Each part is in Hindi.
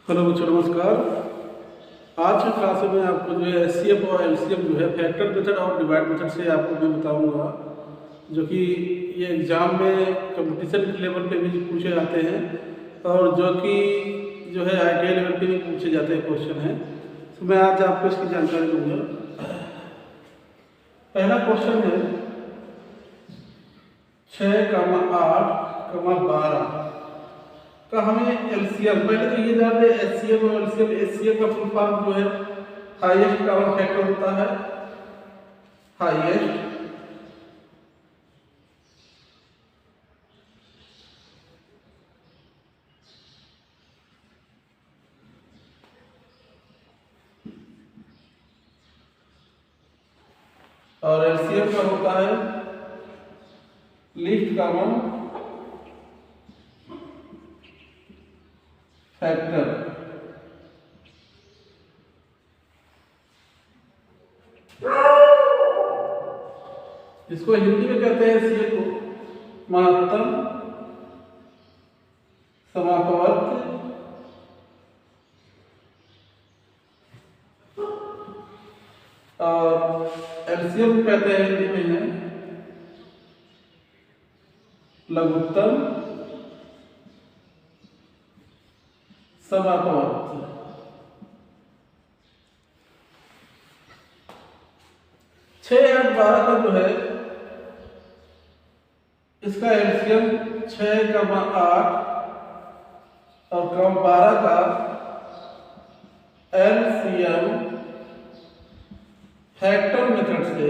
हेलो बच्चों, नमस्कार। आज की क्लास में आपको जो है एचसीएफ और एलसीएम जो है फैक्टर मेथड और डिवाइड मेथड से आपको मैं बताऊंगा, जो कि ये एग्ज़ाम में कंपटीशन के लेवल पे भी पूछे जाते हैं और जो कि जो है आईटीआई लेवल पे भी पूछे जाते हैं क्वेश्चन हैं। तो मैं आज आपको इसकी जानकारी दूंगा। पहला क्वेश्चन है 6,8,12 का हमें एलसीएम, पहले तो ये जान लें एचसीएफ और एलसीएम। एचसीएफ का फुल फॉर्म जो है हाईएस्ट कॉमन फैक्टर होता है, हाईएस्ट और एलसीएम का होता है लीस्ट कॉमन फैक्टर। इसको हिंदी में कहते हैं एचसीएफ को महत्तम समापवर्त और एलसीएम कहते हैं हिंदी में है लघुत्तम समापवर्त। 6,8,12 का जो है इसका एलसीएम 6,8 और 12 का एलसीएम फैक्टर मेथड से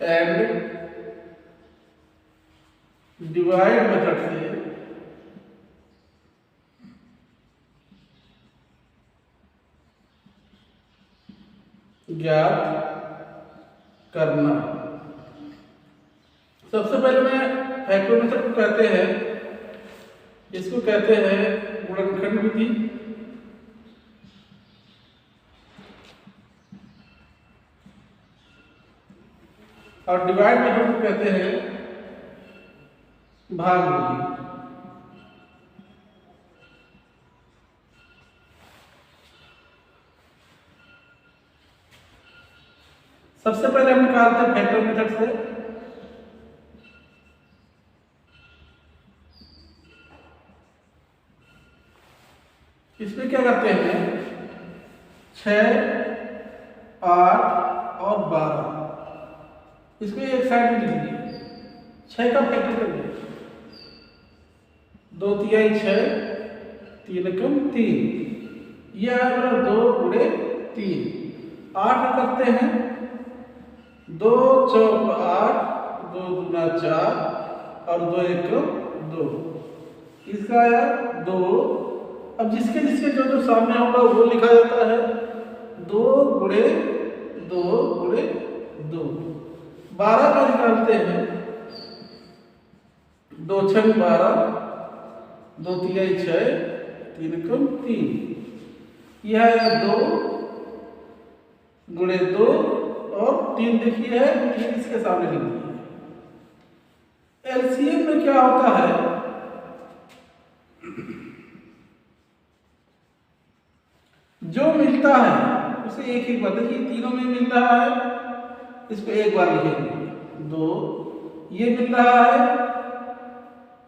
एंड डिवाइड मेथड से ज्ञात करना। सबसे पहले मैं फैक्टर मेथड को कहते हैं, इसको कहते हैं गुणनखंड विधि। और डिवाइड मेथड को कहते हैं भाग विधि। सबसे पहले हम निकालते हैं फैक्टर मेथड से। इसमें क्या करते हैं 6, 8 और 12 इसको एक साइड में लिख लीजिए। 6 का फैक्टर कर लीजिए, 2 तिहाई 6, 3 एकम 3, यह आएगा 2 गुणे 3। 8 करते हैं 2 चौक 8, 2 दूना 4 और 2 एकम 2, इसका आया 2। अब जिसके जिसके जो जो सामने होगा वो लिखा जाता है 2 गुणे 2 गुणे 2। 12 का निकालते हैं 2 छंग 12, 2 तिहाई 6, 3 एकम 3, यह है 2 गुणे 2 और 3 देखिए है 3 इसके सामने लिख दिए। एलसीएम में क्या होता है जो मिलता है उसे एक एक बार, देखिए तीनों में मिल रहा है, इसको एक बार लिखेंगे 2, ये मिल रहा है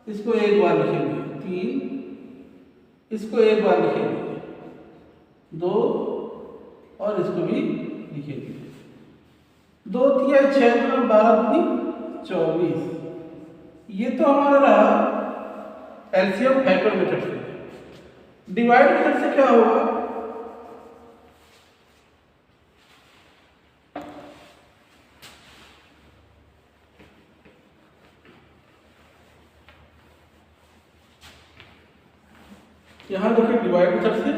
इसको एक बार लिखेंगे 3, इसको एक बार लिखेंगे 2 और इसको भी लिखेंगे 2 तिहाई 6 गुना 12 दूनी 24। ये तो हमारा रहा एलसीएम फैक्टर मेथड से। डिवाइड मेथड से क्या होगा, यहां देखिए डिवाइड मेथड से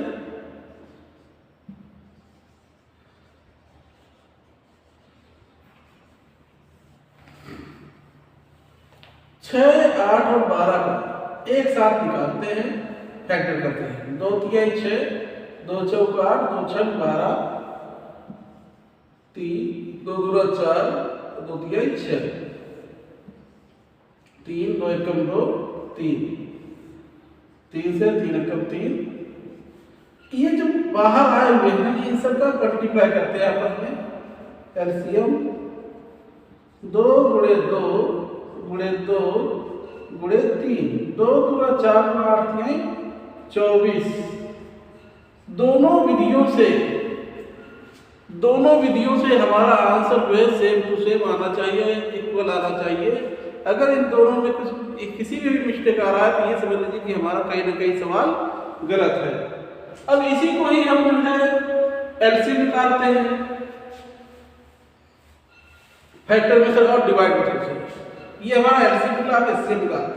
6, 8 और 12 का एक साथ निकालते हैं, फैक्टर करते हैं। 2 तिहाई 6, 2 चौक 8, 2 छंग 12, 3, 2 दूना 4, 2 तिहाई 6। 3 2 एकम 2 3, 3 से 3 एकम 3। ये जो बाहर आए हुए हैं इन सब का मल्टीप्लाई करते हैं आपस में। एलसीएम 2 गुणे 2 गुणे 2 गुणे 3, 2 गुणा 4 गुणा 8 तिहाई 24। दोनों विधियों से हमारा आंसर जो है सेम टू सेम आना चाहिए, इक्वल आना चाहिए। अगर इन दोनों में कुछ किसी भी मिस्टेक आ रहा है तो ये समझ लीजिए कि हमारा कहीं ना कहीं सवाल गलत है। अब इसी को ही हम जो है एलसीएम निकालते हैं फैक्टर मेथड और डिवाइड मेथड से। ये हमारा एलसीएम निकाल के एचसीएफ निकालते हैं।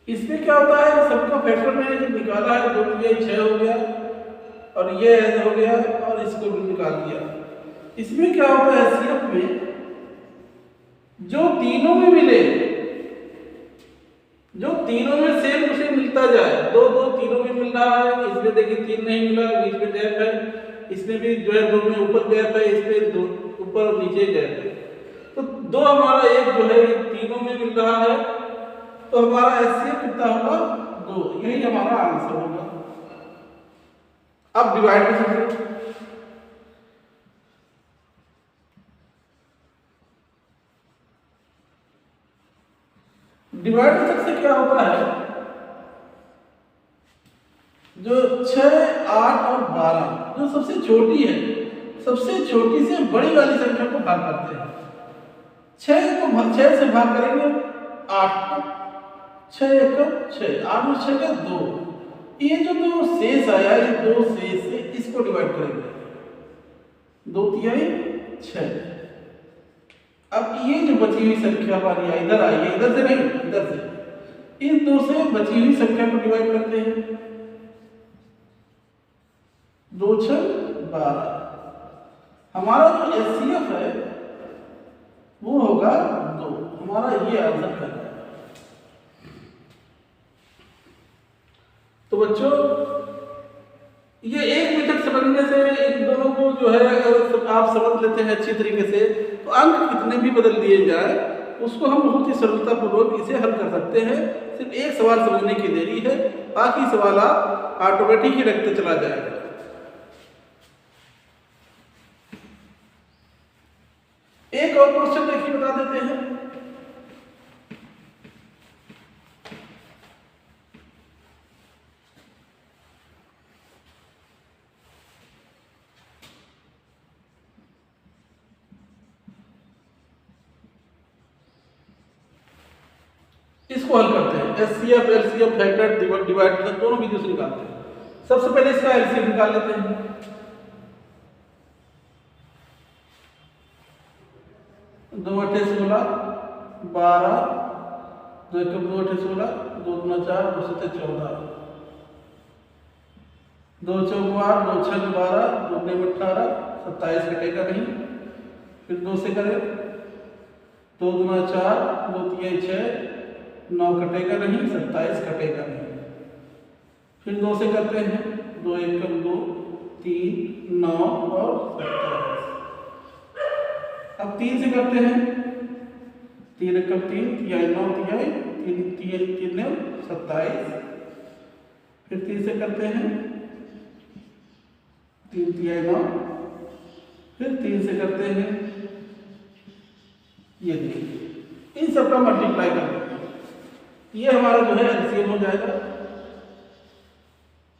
इसमें क्या होता है, सबका फैक्टर मैंने जो निकाला है 2 3 6 हो गया और ये ऐसे हो गया और इसको भी निकाल दिया। इसमें क्या होता है एचसीएफ में जो तीनों में मिले, जो तीनों में सेम टू सेम मिलता जाए। 2 2 तीनों में मिल रहा है, इसमें देखिए 3 नहीं मिला, बीच में गैप है। इसमें भी जो है 2 में ऊपर गैप है, इसमें 2 ऊपर और नीचे गैप है। तो 2 हमारा एक जो है तीनों में मिल रहा है, तो हमारा एचसीएफ कितना होगा 2। यही हमारा आंसर होगा। अब डिवाइड कर सकते हैं। डिवाइड मेथड से क्या होता है, जो 6 8 और 12 जो सबसे छोटी है, सबसे छोटी से बड़ी वाली संख्या को भाग करते हैं। 6 से भाग करेंगे 8 को, 6 एकम 6, 8 में 6 का 2। ये जो 2 शेष आया, ये 2 शेष से इसको डिवाइड करेंगे, 2 तिहाई 6। अब ये जो बची हुई संख्या हमारी इधर आई है, इधर से नहीं, इधर से, इन 2 से बची हुई संख्या को डिवाइड करते हैं। 2 6 12। हमारा जो एचसीएफ है वो होगा 2। हमारा ये आंसर है। तो बच्चों ये एक मेथड समझने से इन दोनों को जो है अगर आप समझ लेते हैं अच्छी तरीके से, तो अंक कितने भी बदल दिए जाए उसको हम बहुत ही सरलतापूर्वक इसे हल कर सकते हैं। सिर्फ एक सवाल समझने की देरी है, बाकी सवाल आप ऑटोमेटिक ही रखते चला जाएगा। एक और क्वेश्चन देखिए, बता देते हैं। इसको हल करते हैं। एचसीएफ एलसीएम फैक्टर डिवाइड दोनों विधियों से निकालते हैं। सबसे पहले इसका एलसीएम निकाल लेते हैं। 2 8 16 12, 2 एकम 2 8 16, 2 दूना 4, 2 7 14, 2 4 8, 2 6 12, 2 9 18, 27 कटेगा नहीं। फिर 2 से करें, 2 दूना 4, 2 3 6, 9 कटेगा नहीं, 27 कटेगा नहीं। फिर 2 से करते हैं, 2 एकम 2 3 9 और 27। अब 3 से करते हैं, 3 एकम 3 तिहाई 9 तिहाई 3 3 9 27। फिर 3 से करते हैं, 3 तिहाई 9। फिर 3 से करते हैं, ये देखिए इन सबका मल्टीप्लाई कर देते हैं। ये हमारा जो है एलसीएम हो जाएगा।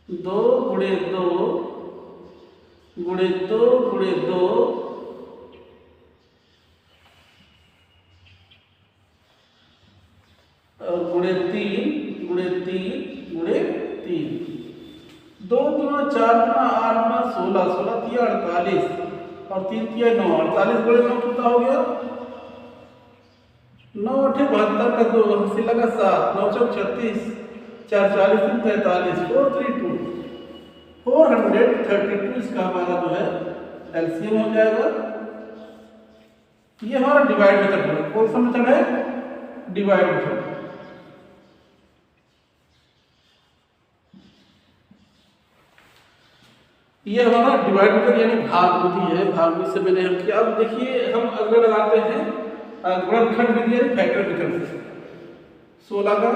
2 गुणे 2 गुणे 2 गुणे 2 और गुणे 3 गुणे 3 गुणे 3। 2 दूना 4 दूना 8 दूना 16, 16 तिया 48 और 3 तिया 9, 48 गुणे 9 कितना हो गया 9 8 72 का 2 हमसे लगा 7, 9 चौक 36, 4 40 3 43, 432 432 इसका हमारा जो है एलसीएम हो जाएगा। ये हमारा डिवाइड मेथड है। कौन सा मेथड है? Divide method. ये हमारा डिवाइड मेथड यानी भाग विधि है। भाग विधि से मैंने हल किया। अब देखिए हम अगले लगाते हैं गुणनखंड विधि है, फैक्टर मेथड से। 16 का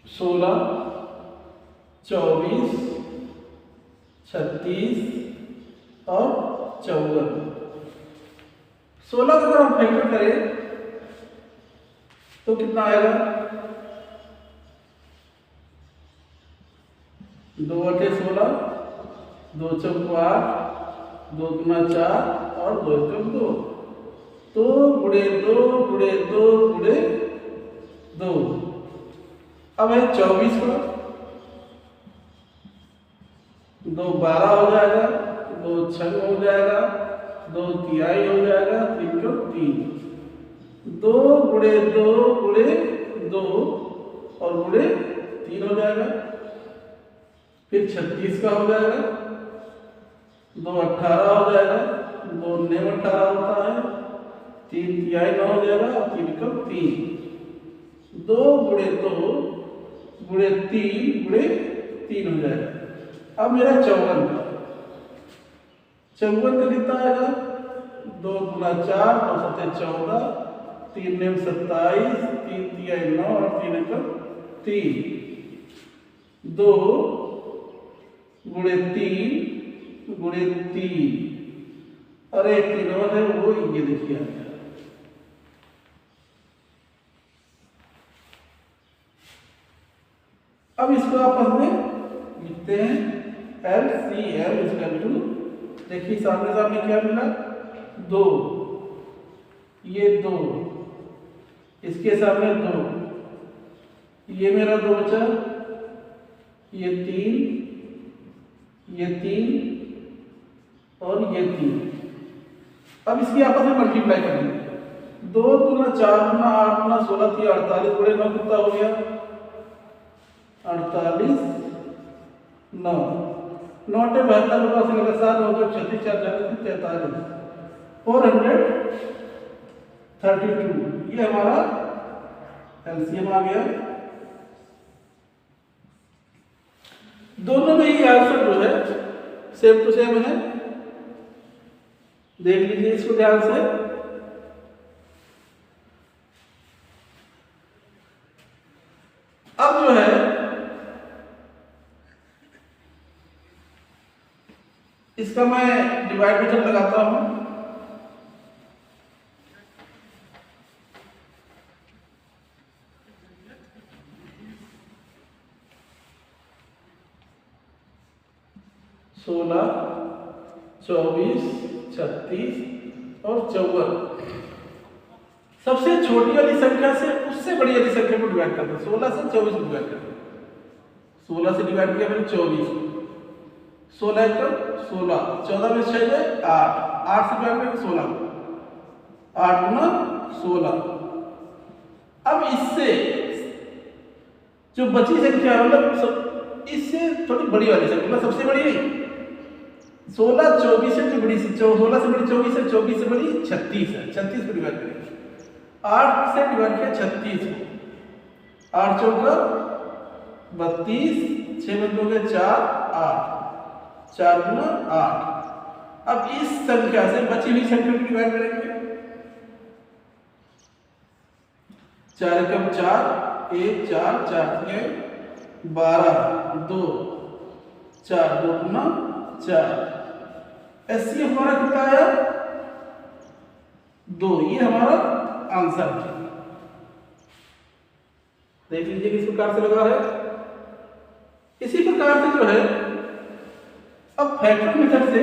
16, 24, 36 और 54। 16 का अगर हम फैक्टर करें तो कितना आएगा? 2 बटे 16, 2 चौको 8, 2 गुना 4 और 2 एकम 2। 2 गुणे 2 गुणे 2 गुणे 2। अब है 24 का 2 12 हो जाएगा, 2 6 हो जाएगा, 2 तिहाई हो जाएगा, 3 को 3। 2 गुणे 2 गुणे 2 और गुणे 3 हो जाएगा। फिर 36 का हो जाएगा, 2 18 हो जाएगा, 2 9 18 होता है, 3 तिहाई 9 हो जाएगा, 3 को 3। 2 गुणे 2 गुणे 3 गुणे 3 हो जाएगा। अब मेरा 54 का 54 का कितना आएगा? 2 गुना 4, 2 सत्ते 14, 3 9 27, 3 तिहाई 9 और 3 एकम 3। 2 गुणे 3 गुणे 3 और एक 3 और है वो ये देखिए आ गया। अब इसको आपस में लिखते हैं LCM इक्वल टू, देखिए सामने सामने क्या मिला? 2, ये 2, इसके सामने 2, ये मेरा 2 बचा, ये 3, ये 3 और ये 3। अब इसकी आपस में मल्टीप्लाई करेंगे। 2 गुना 4 गुना 8 गुना 16 थी 48 गुणे 9 कितना हो गया? 48 9 9 72 रुपये से लगा 7 हो गया 36 4 43 432। ये हमारा एलसीएम आ गया। दोनों में ही आंसर जो है सेम टू सेम है। देख लीजिए इसको ध्यान से। अब जो है इसका मैं डिवाइड मेथड लगाता हूं। सोलह 24 36 और 54 सबसे छोटी वाली संख्या से उससे बड़ी वाली संख्या को डिवाइड करते हैं। 16 से 24 को डिवाइड करते हैं। 16 से डिवाइड किया मैंने 24, 16 एकम 16, 14 में 6 है 8, 8 से डिवाइड करके 16, 8 गुना 16। अब इससे जो बची संख्या मतलब इससे थोड़ी बड़ी वाली संख्या मतलब सबसे बड़ी है 16 24 से जो बड़ी 16 से बड़ी 24 है, 24 से बड़ी 36 है। 36 को डिवाइड करेंगे, 8 से डिवाइड किया 36 को, 8 चौका 32, 6 में 2 गए 4 8, 4 गुना 8। अब इस संख्या से बची हुई संख्या को डिवाइड करेंगे। 4 एकम 4, 1 4 4 12 2 4 2 गुना 4। एससी हमारा कितना आया? 2। ये हमारा आंसर है। देख लीजिए किस प्रकार से लगा है। इसी प्रकार से जो है अब फैक्टर मेथड से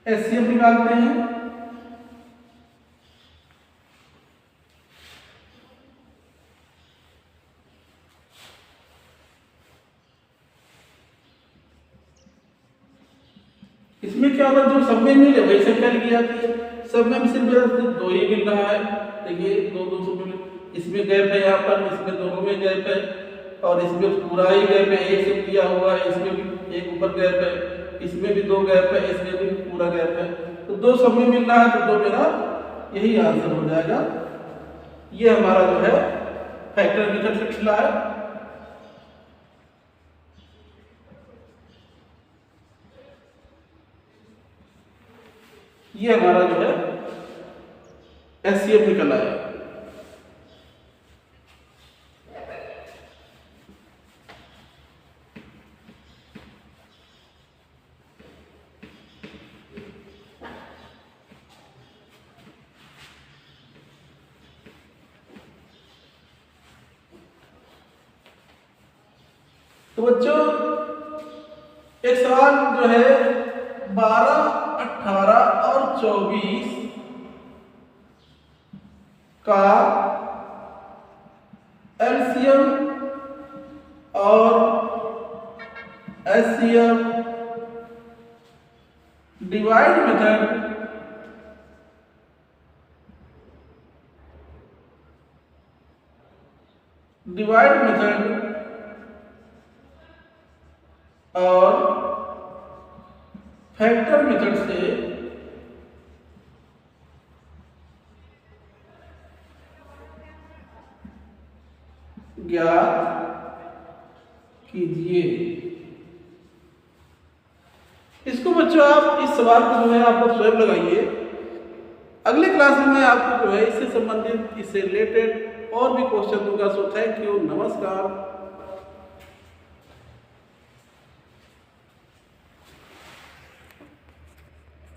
एचसीएफ निकालते हैं। इसमें क्या होता है, जो सब में मिले वही संख्या लिखी जाती है। सब में सिर्फ मेरा सिर्फ 2 ही मिल रहा है। देखिए 2 2 सब में, इसमें गैप है, यहाँ पर इसमें दोनों में गैप है, और इसमें पूरा ही गैप है, एक से दिया हुआ है, इसमें भी एक ऊपर गैप है, इसमें भी 2 गैप है, इसमें भी पूरा गैप है। तो 2 सब में मिल रहा है, तो 2 मेरा यही आंसर हो जाएगा। ये हमारा जो है फैक्टर मेथड से मिला है। ये हमारा जो है एचसीएफ निकल आया। तो बच्चों एक सवाल जो है 12, 18 और 24 का एलसीएम और एचसीएफ डिवाइड मेथड और फैक्टर मेथड से ज्ञात कीजिए। इसको बच्चों आप इस सवाल को जो है आप लोग स्वयं लगाइए। अगले क्लास में मैं आपको जो है इससे संबंधित, इससे रिलेटेड और भी क्वेश्चन दूंगा। सो थैंक यू, नमस्कार।